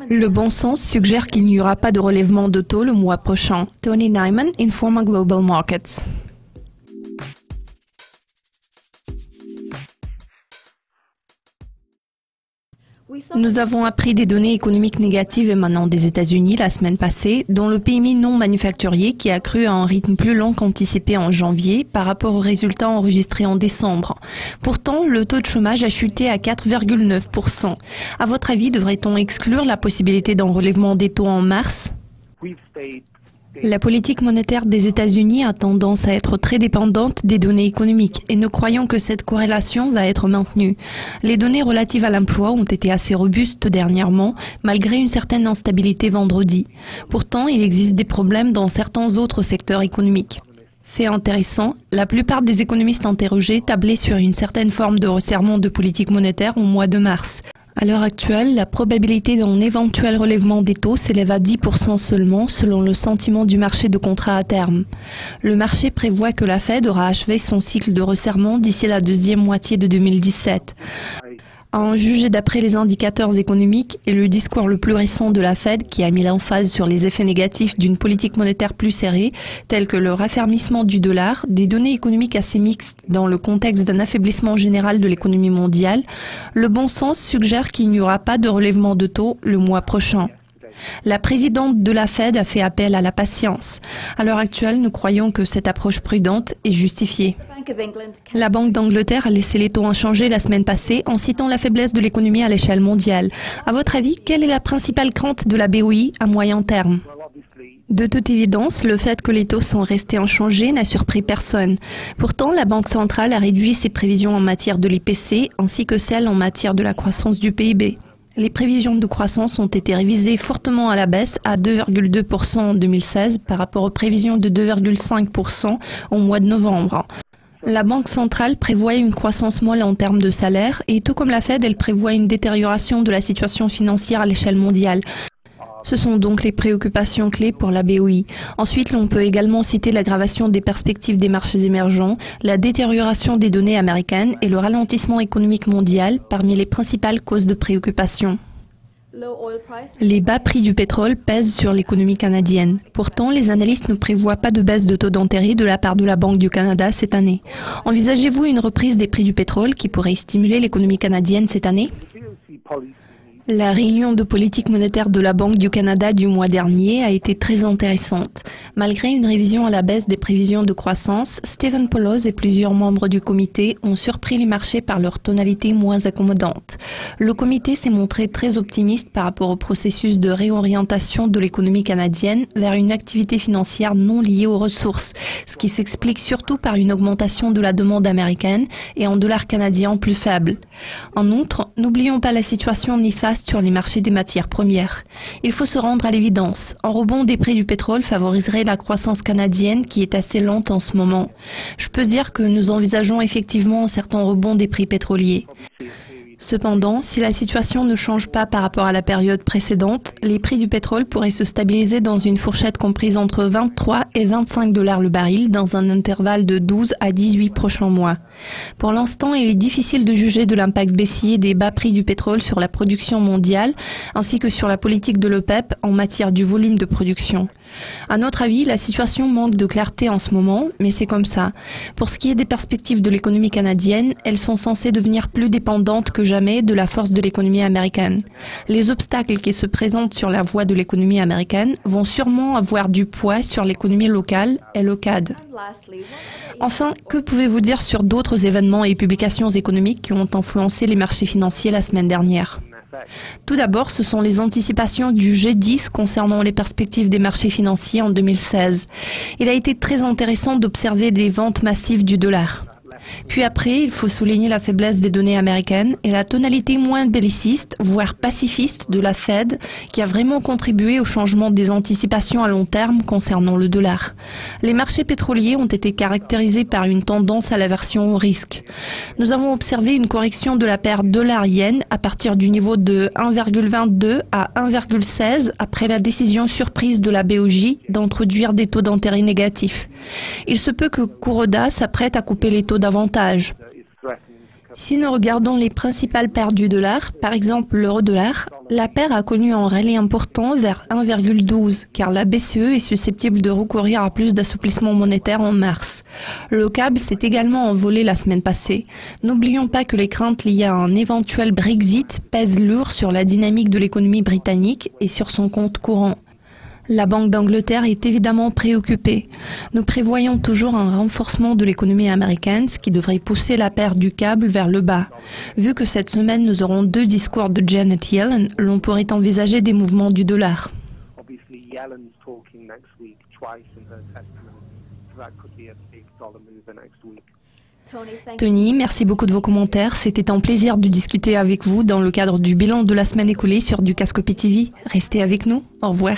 Le bon sens suggère qu'il n'y aura pas de relèvement de taux le mois prochain. Tony Nyman, Informa Global Markets. Nous avons appris des données économiques négatives émanant des États-Unis la semaine passée, dont le PMI non manufacturier qui a cru à un rythme plus lent qu'anticipé en janvier par rapport aux résultats enregistrés en décembre. Pourtant, le taux de chômage a chuté à 4,9%. À votre avis, devrait-on exclure la possibilité d'un relèvement des taux en mars ? La politique monétaire des États-Unis a tendance à être très dépendante des données économiques et nous croyons que cette corrélation va être maintenue. Les données relatives à l'emploi ont été assez robustes dernièrement, malgré une certaine instabilité vendredi. Pourtant, il existe des problèmes dans certains autres secteurs économiques. Fait intéressant, la plupart des économistes interrogés tablaient sur une certaine forme de resserrement de politique monétaire au mois de mars. À l'heure actuelle, la probabilité d'un éventuel relèvement des taux s'élève à 10% seulement selon le sentiment du marché de contrats à terme. Le marché prévoit que la Fed aura achevé son cycle de resserrement d'ici la deuxième moitié de 2017. À en juger d'après les indicateurs économiques et le discours le plus récent de la Fed qui a mis l'emphase sur les effets négatifs d'une politique monétaire plus serrée, tels que le raffermissement du dollar, des données économiques assez mixtes dans le contexte d'un affaiblissement général de l'économie mondiale, le bon sens suggère qu'il n'y aura pas de relèvement de taux le mois prochain. La présidente de la Fed a fait appel à la patience. À l'heure actuelle, nous croyons que cette approche prudente est justifiée. La Banque d'Angleterre a laissé les taux inchangés la semaine passée en citant la faiblesse de l'économie à l'échelle mondiale. À votre avis, quelle est la principale crainte de la BOI à moyen terme ? De toute évidence, le fait que les taux sont restés inchangés n'a surpris personne. Pourtant, la Banque centrale a réduit ses prévisions en matière de l'IPC ainsi que celles en matière de la croissance du PIB. Les prévisions de croissance ont été révisées fortement à la baisse à 2,2% en 2016 par rapport aux prévisions de 2,5% au mois de novembre. La Banque centrale prévoit une croissance molle en termes de salaire et tout comme la Fed, elle prévoit une détérioration de la situation financière à l'échelle mondiale. Ce sont donc les préoccupations clés pour la BOI. Ensuite, l'on peut également citer l'aggravation des perspectives des marchés émergents, la détérioration des données américaines et le ralentissement économique mondial parmi les principales causes de préoccupation. Les bas prix du pétrole pèsent sur l'économie canadienne. Pourtant, les analystes ne prévoient pas de baisse de taux d'intérêt de la part de la Banque du Canada cette année. Envisagez-vous une reprise des prix du pétrole qui pourrait stimuler l'économie canadienne cette année ? La réunion de politique monétaire de la Banque du Canada du mois dernier a été très intéressante. Malgré une révision à la baisse des prévisions de croissance, Stephen Poloz et plusieurs membres du comité ont surpris les marchés par leur tonalité moins accommodante. Le comité s'est montré très optimiste par rapport au processus de réorientation de l'économie canadienne vers une activité financière non liée aux ressources, ce qui s'explique surtout par une augmentation de la demande américaine et en dollars canadiens plus faible. En outre, n'oublions pas la situation néfaste sur les marchés des matières premières. Il faut se rendre à l'évidence. Un rebond des prix du pétrole favoriserait la croissance canadienne qui est assez lente en ce moment. Je peux dire que nous envisageons effectivement un certain rebond des prix pétroliers. Cependant, si la situation ne change pas par rapport à la période précédente, les prix du pétrole pourraient se stabiliser dans une fourchette comprise entre 23 et 25 $ le baril dans un intervalle de 12 à 18 prochains mois. Pour l'instant, il est difficile de juger de l'impact baissier des bas prix du pétrole sur la production mondiale ainsi que sur la politique de l'OPEP en matière du volume de production. À notre avis, la situation manque de clarté en ce moment, mais c'est comme ça. Pour ce qui est des perspectives de l'économie canadienne, elles sont censées devenir plus dépendantes que jamais de la force de l'économie américaine. Les obstacles qui se présentent sur la voie de l'économie américaine vont sûrement avoir du poids sur l'économie locale et locale. Enfin, que pouvez-vous dire sur d'autres événements et publications économiques qui ont influencé les marchés financiers la semaine dernière ? Tout d'abord, ce sont les anticipations du G10 concernant les perspectives des marchés financiers en 2016. Il a été très intéressant d'observer des ventes massives du dollar. Puis après, il faut souligner la faiblesse des données américaines et la tonalité moins belliciste, voire pacifiste de la Fed, qui a vraiment contribué au changement des anticipations à long terme concernant le dollar. Les marchés pétroliers ont été caractérisés par une tendance à l'aversion au risque. Nous avons observé une correction de la paire dollar-yen à partir du niveau de 1,22 à 1,16 après la décision surprise de la BOJ d'introduire des taux d'intérêt négatifs. Il se peut que Kuroda s'apprête à couper les taux davantage. Si nous regardons les principales paires du dollar, par exemple l'euro-dollar, la paire a connu un rallye important vers 1,12 car la BCE est susceptible de recourir à plus d'assouplissement monétaire en mars. Le CAB s'est également envolé la semaine passée. N'oublions pas que les craintes liées à un éventuel Brexit pèsent lourd sur la dynamique de l'économie britannique et sur son compte courant. La Banque d'Angleterre est évidemment préoccupée. Nous prévoyons toujours un renforcement de l'économie américaine, ce qui devrait pousser la paire du CAB vers le bas. Vu que cette semaine nous aurons 2 discours de Janet Yellen, l'on pourrait envisager des mouvements du dollar. Tony, merci beaucoup de vos commentaires. C'était un plaisir de discuter avec vous dans le cadre du bilan de la semaine écoulée sur Dukascopy TV. Restez avec nous. Au revoir.